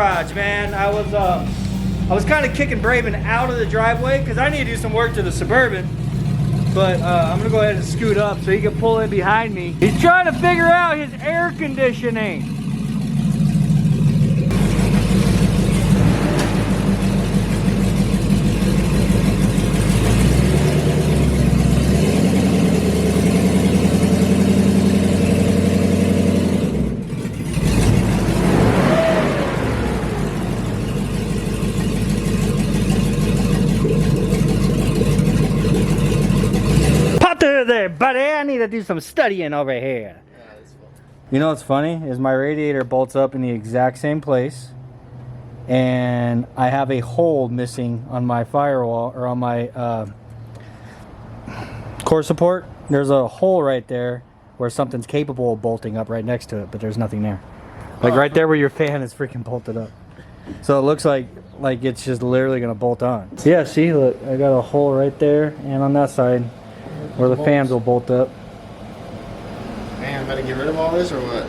garage, man. I was kind of kicking Braven out of the driveway because I need to do some work to the Suburban. But I'm gonna go ahead and scoot up so he can pull in behind me. He's trying to figure out his air conditioning. There, buddy, I need to do some studying over here. Yeah, that's funny. You know what's funny is my radiator bolts up in the exact same place, and I have a hole missing on my firewall or on my core support. There's a hole right there where something's capable of bolting up right next to it, but there's nothing there. Like right there where your fan is freaking bolted up. So it looks like it's just literally gonna bolt on. Yeah, see, look, I got a hole right there, and on that side where the fans will bolt up. Man, better get rid of all this or what?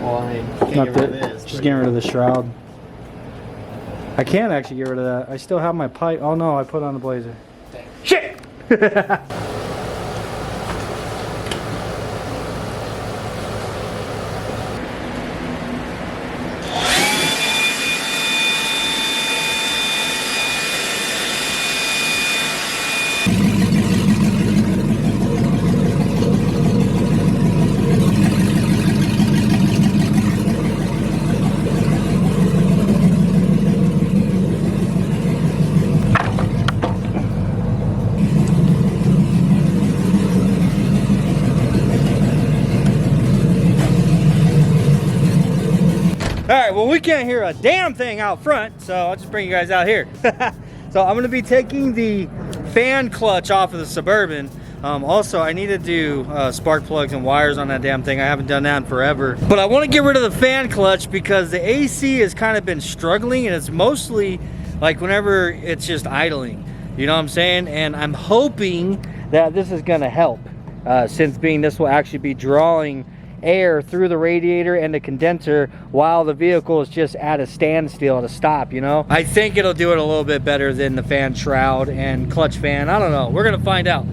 Well, I mean, can't get rid of this. Just getting rid of the shroud. I can actually get rid of that. I still have my pipe. Oh no, I put on the blazer. Dang. Shit! Alright, well we can't hear a damn thing out front, so I'll just bring you guys out here. So I'm going to be taking the fan clutch off of the Suburban. Also, I need to do spark plugs and wires on that damn thing. I haven't done that in forever. But I want to get rid of the fan clutch because the AC has kind of been struggling, and it's mostly like whenever it's just idling. You know what I'm saying? And I'm hoping that this is going to help, since being this will actually be drawing air through the radiator and the condenser while the vehicle is just at a standstill, at a stop, you know? I think it'll do it a little bit better than the fan shroud and clutch fan. I don't know. We're gonna find out.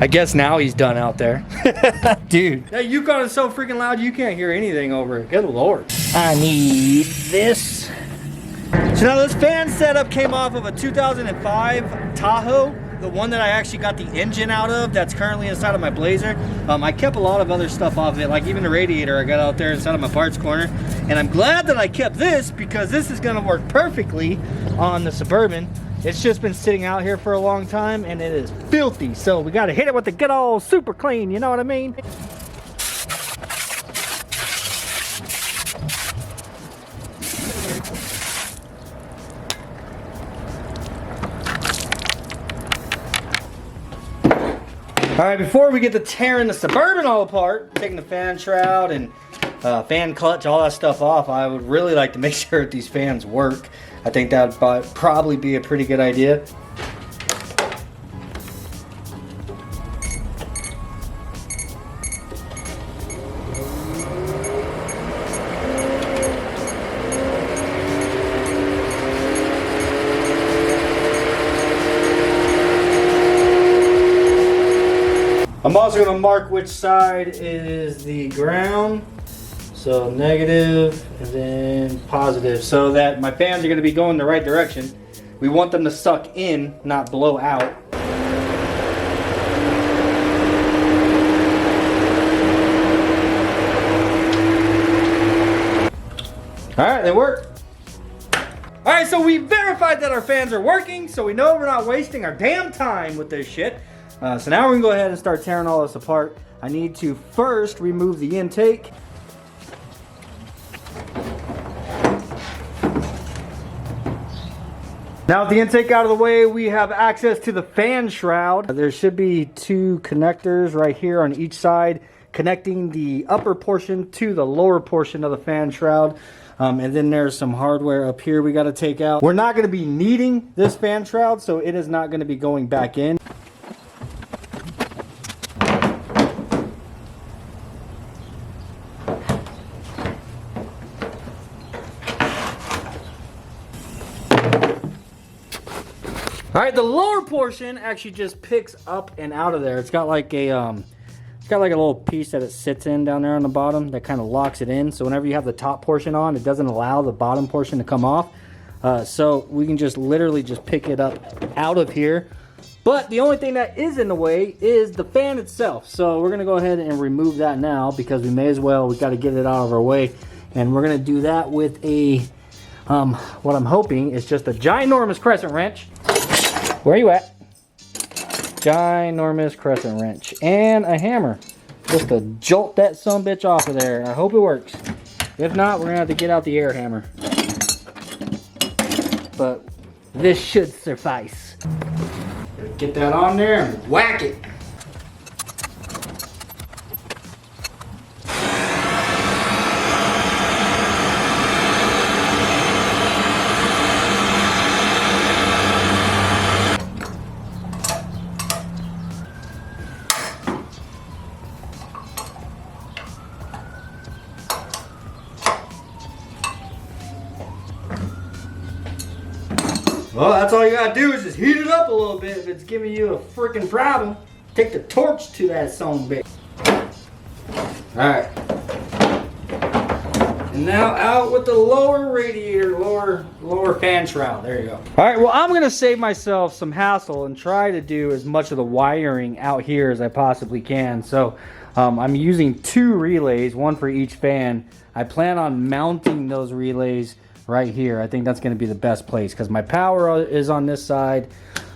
I guess now he's done out there. Dude, that Yukon is so freaking loud you can't hear anything over it. Good Lord. I need this. So now this fan setup came off of a 2005 Tahoe, the one that I actually got the engine out of that's currently inside of my Blazer. I kept a lot of other stuff off of it, like even the radiator I got out there inside of my parts corner. And I'm glad that I kept this because this is gonna work perfectly on the Suburban. It's just been sitting out here for a long time and it is filthy. So we gotta hit it with the good old super clean, you know what I mean? All right, before we get to tearing the Suburban all apart, taking the fan shroud and fan clutch, all that stuff off, I would really like to make sure that these fans work. I think that would probably be a pretty good idea. I'm also going to mark which side is the ground. So negative and then positive, so that my fans are going to be going the right direction. We want them to suck in, not blow out. Alright, they work. Alright, so we verified that our fans are working, so we know we're not wasting our damn time with this shit. So now we're going to go ahead and start tearing all this apart. I need to first remove the intake. Now with the intake out of the way, we have access to the fan shroud. There should be two connectors right here on each side, connecting the upper portion to the lower portion of the fan shroud. And then there's some hardware up here we got to take out. We're not going to be needing this fan shroud, so it is not going to be going back in. All right, the lower portion actually just picks up and out of there. It's got like a little piece that it sits in down there on the bottom that kind of locks it in. So whenever you have the top portion on, it doesn't allow the bottom portion to come off. So we can just literally just pick it up out of here. But the only thing that is in the way is the fan itself. So we're gonna go ahead and remove that now because we may as well. We got to get it out of our way, and we're gonna do that with a what I'm hoping is just a ginormous crescent wrench. Where are you at? Ginormous crescent wrench and a hammer just to jolt that sumbitch off of there. I hope it works. If not, we're gonna have to get out the air hammer. But this should suffice. Get that on there and whack it. Well, that's all you gotta do is just heat it up a little bit. If it's giving you a freaking problem, take the torch to that sumbitch. Alright. And now out with the lower radiator, lower fan shroud. There you go. Alright, well, I'm gonna save myself some hassle and try to do as much of the wiring out here as I possibly can. So I'm using 2 relays, one for each fan. I plan on mounting those relays right here. I think that's going to be the best place because my power is on this side,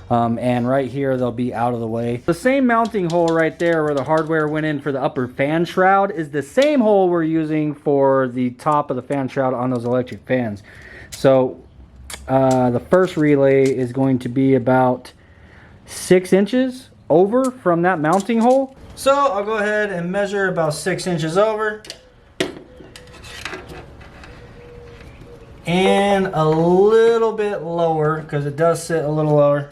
and right here they'll be out of the way. The same mounting hole right there where the hardware went in for the upper fan shroud is the same hole we're using for the top of the fan shroud on those electric fans. So the first relay is going to be about 6 inches over from that mounting hole. So I'll go ahead and measure about 6 inches over. And a little bit lower because it does sit a little lower.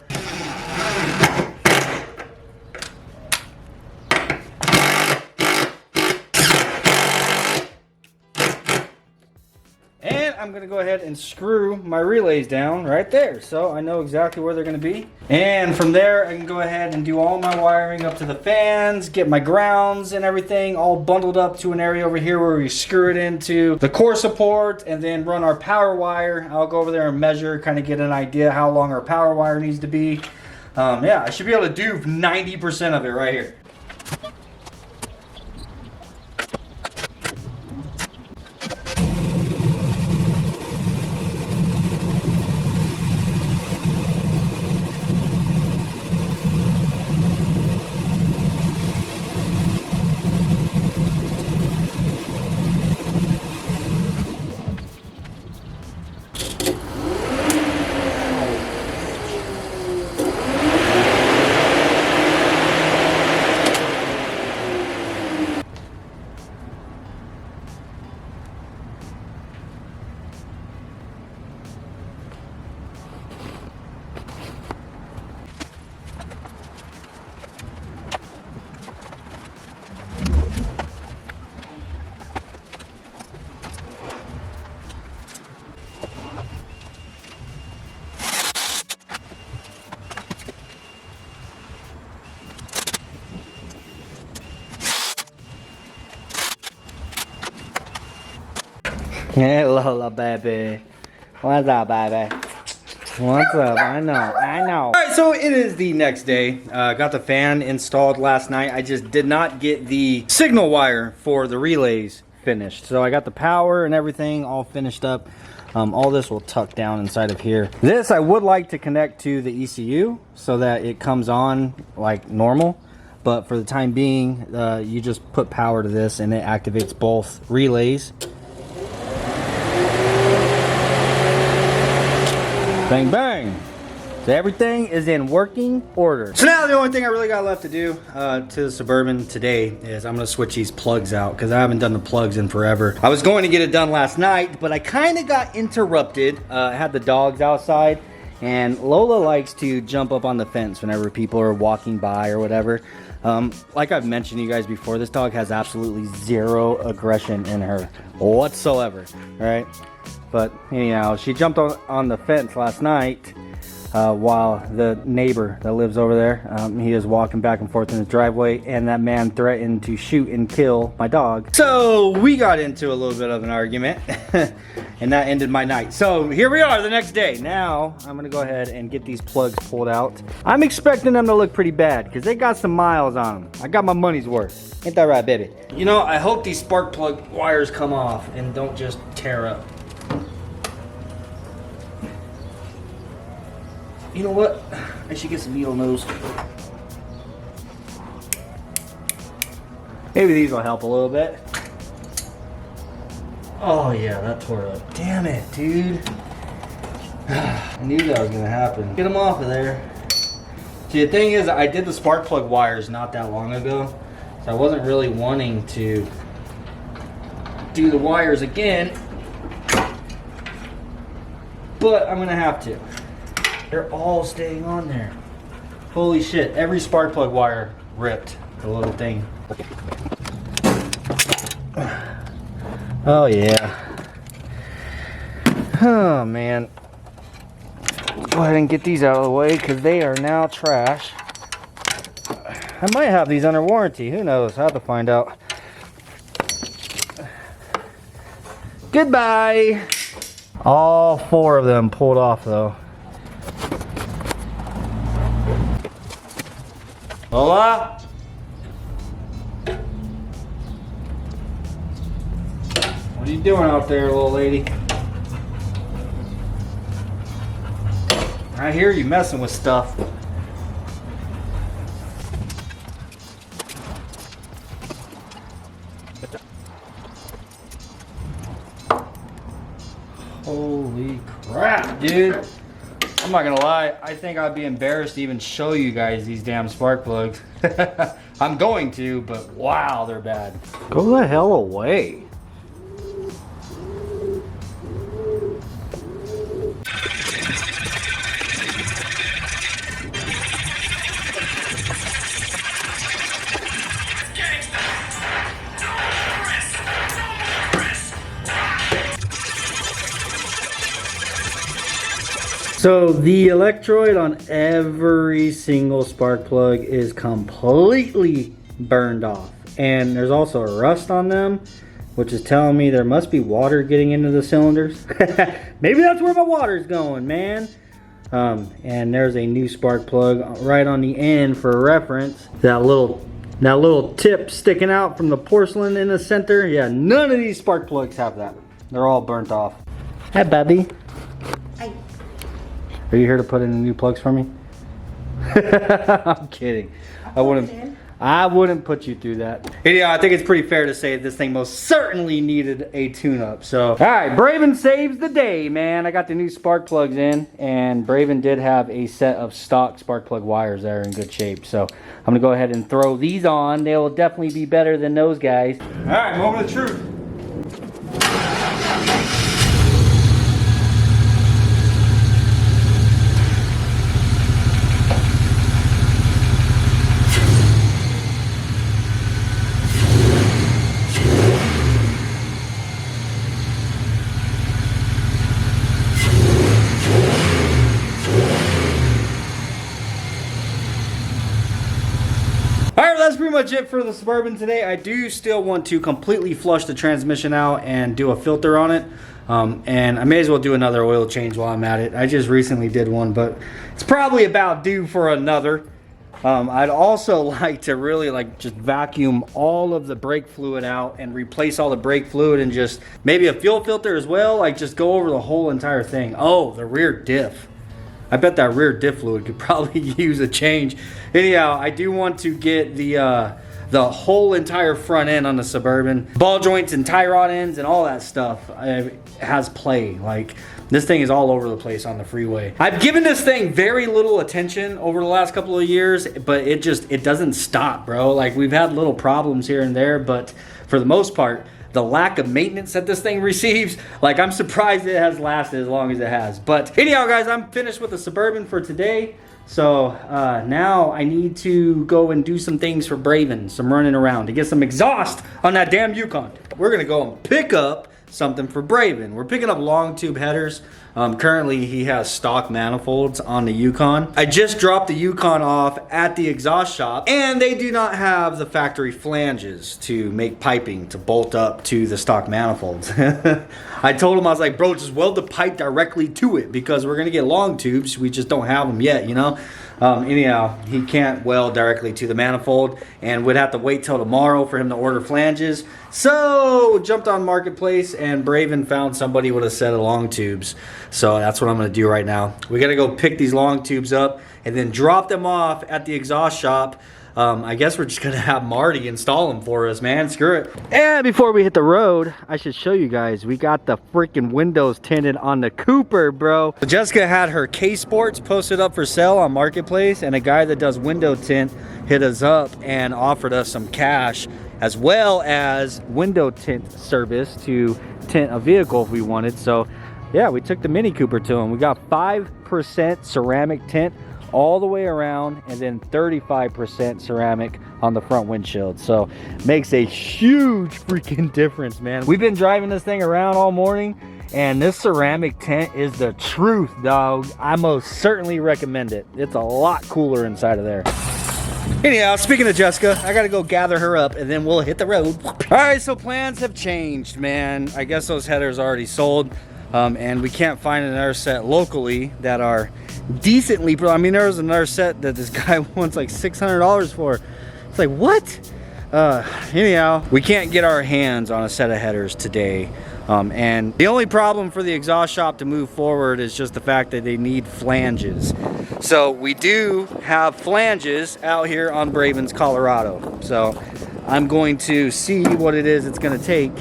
And I'm going to go ahead and screw my relays down right there so I know exactly where they're going to be. And from there I can go ahead and do all my wiring up to the fans, get my grounds and everything all bundled up to an area over here where we screw it into the core support and then run our power wire. I'll go over there and measure, kind of get an idea how long our power wire needs to be. Yeah, I should be able to do 90% of it right here. Hello, baby. What's up, baby? What's up? I know. All right, so it is the next day. Got the fan installed last night. I just did not get the signal wire for the relays finished. So I got the power and everything all finished up. All this will tuck down inside of here. This I would like to connect to the ECU so that it comes on like normal. But for the time being, you just put power to this and it activates both relays. Bang, bang. So everything is in working order. So now the only thing I really got left to do to the Suburban today is I'm gonna switch these plugs out because I haven't done the plugs in forever. I was going to get it done last night, but I kind of got interrupted. I had the dogs outside, and Lola likes to jump up on the fence whenever people are walking by or whatever. Like I've mentioned to you guys before, this dog has absolutely zero aggression in her whatsoever, right? But anyhow, she jumped on the fence last night while the neighbor that lives over there, he is walking back and forth in his driveway, and that man threatened to shoot and kill my dog. So we got into a little bit of an argument and that ended my night. So here we are the next day. Now I'm gonna go ahead and get these plugs pulled out. I'm expecting them to look pretty bad because they got some miles on them. I got my money's worth. Ain't that right, baby? You know, I hope these spark plug wires come off and don't just tear up. You know what? I should get some needle nose. Maybe these will help a little bit. Oh yeah, that tore up. Damn it, dude. I knew that was gonna happen. Get them off of there. See, the thing is, I did the spark plug wires not that long ago, so I wasn't really wanting to do the wires again, but I'm gonna have to. They're all staying on there. Holy shit, every spark plug wire ripped, the little thing. Oh yeah. Oh man. Go ahead and get these out of the way because they are now trash. I might have these under warranty, who knows, I'll have to find out. Goodbye. All 4 of them pulled off though. Hola? What are you doing out there, little lady? I hear you messing with stuff. Holy crap, dude. I'm not gonna lie, I think I'd be embarrassed to even show you guys these damn spark plugs. I'm going to, but wow, they're bad. Go the hell away. So the electrode on every single spark plug is completely burned off, and there's also rust on them, which is telling me there must be water getting into the cylinders. Maybe that's where my water's going, man. And there's a new spark plug right on the end for reference. That little tip sticking out from the porcelain in the center. Yeah, none of these spark plugs have that. They're all burnt off. Hi, Bubby. Hi. Are you here to put in the new plugs for me? I'm kidding. I wouldn't put you through that. Yeah, I think it's pretty fair to say this thing most certainly needed a tune-up. So, all right, Braven saves the day, man. I got the new spark plugs in, and Braven did have a set of stock spark plug wires that are in good shape. So I'm gonna go ahead and throw these on. They will definitely be better than those guys. All right, moment of truth. That's pretty much it for the Suburban today. I do still want to completely flush the transmission out and do a filter on it. And I may as well do another oil change while I'm at it. I just recently did one, but it's probably about due for another. I'd also like to really just vacuum all of the brake fluid out and replace all the brake fluid, and just maybe a fuel filter as well. Like just go over the whole entire thing. Oh, the rear diff. I bet that rear diff fluid could probably use a change. Anyhow, I do want to get the whole entire front end on the Suburban. Ball joints and tie rod ends and all that stuff has play. Like This thing is all over the place on the freeway. I've given this thing very little attention over the last couple of years, but it doesn't stop, bro. Like, we've had little problems here and there, but for the most part, the lack of maintenance that this thing receives, like, I'm surprised it has lasted as long as it has. But anyhow, guys, I'm finished with the Suburban for today. So now I need to go and do some things for Braven, some running around to get some exhaust on that damn Yukon. We're gonna go and pick up something for Braven. We're picking up long tube headers. Currently he has stock manifolds on the Yukon. I just dropped the Yukon off at the exhaust shop, and they do not have the factory flanges to make piping to bolt up to the stock manifolds. I told him, I was like, bro, just weld the pipe directly to it because we're gonna get long tubes. We just don't have them yet, you know? Anyhow, he can't weld directly to the manifold and would have to wait till tomorrow for him to order flanges. So jumped on Marketplace and Braven found somebody with a set of long tubes. So that's what I'm gonna do right now. We gotta go pick these long tubes up and then drop them off at the exhaust shop. I guess we're just gonna have Marty install them for us, man. Screw it. And before we hit the road, I should show you guys, we got the freaking windows tinted on the Cooper, bro. So Jessica had her K-Sports posted up for sale on Marketplace, and a guy that does window tint hit us up and offered us some cash, as well as window tint service to tint a vehicle if we wanted. So yeah, we took the Mini Cooper to him. We got 5% ceramic tint all the way around, and then 35% ceramic on the front windshield. So makes a huge freaking difference, man. We've been driving this thing around all morning, and this ceramic tint is the truth, dog. I most certainly recommend it. It's a lot cooler inside of there. Anyhow, speaking of Jessica, I gotta go gather her up and then we'll hit the road. All right, so plans have changed, man. I guess those headers are already sold, and we can't find another set locally that are decently, I mean, there was another set that this guy wants like $600 for. It's like, what? Anyhow, we can't get our hands on a set of headers today. And the only problem for the exhaust shop to move forward is just the fact that they need flanges. So we do have flanges out here on Braven's, Colorado. So I'm going to see what it is it's gonna take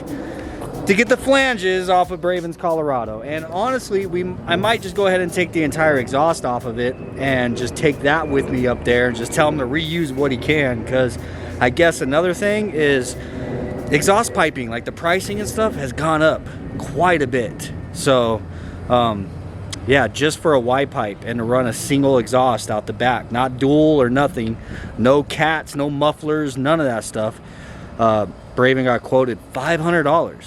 to get the flanges off of Braven's, Colorado. And honestly, I might just go ahead and take the entire exhaust off of it and just take that with me up there and just tell him to reuse what he can, because I guess another thing is exhaust piping, like the pricing and stuff has gone up quite a bit. So yeah, just for a Y pipe and to run a single exhaust out the back, not dual or nothing, no cats, no mufflers, none of that stuff, Braven got quoted $500.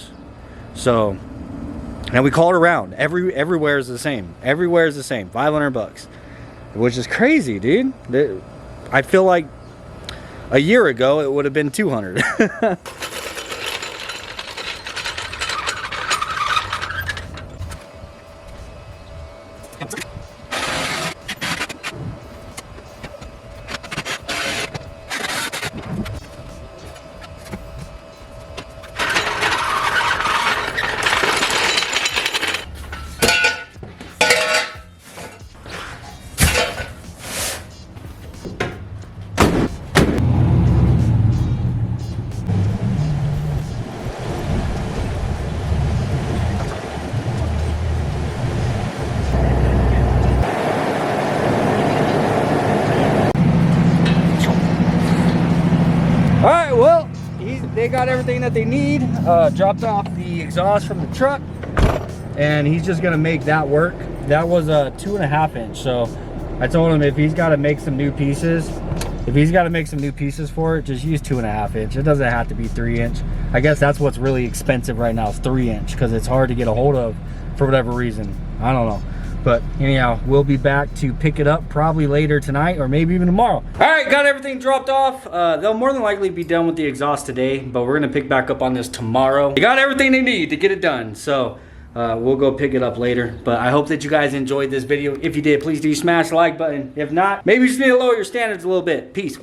So, and we called around. Everywhere is the same. Everywhere is the same. 500 bucks, which is crazy, dude. I feel like a year ago it would have been 200. Alright, well, they got everything that they need. Dropped off the exhaust from the truck, and he's just gonna make that work. That was a 2.5 inch, so I told him if he's got to make some new pieces, for it, just use 2.5 inch. It doesn't have to be 3 inch. I guess that's what's really expensive right now, is 3 inch, because it's hard to get a hold of for whatever reason. I don't know. But anyhow, we'll be back to pick it up probably later tonight or maybe even tomorrow. All right, got everything dropped off. They'll more than likely be done with the exhaust today, but we're gonna pick back up on this tomorrow. They got everything they need to get it done, so we'll go pick it up later. But I hope that you guys enjoyed this video. If you did, please do smash the like button. If not, maybe you just need to lower your standards a little bit. Peace.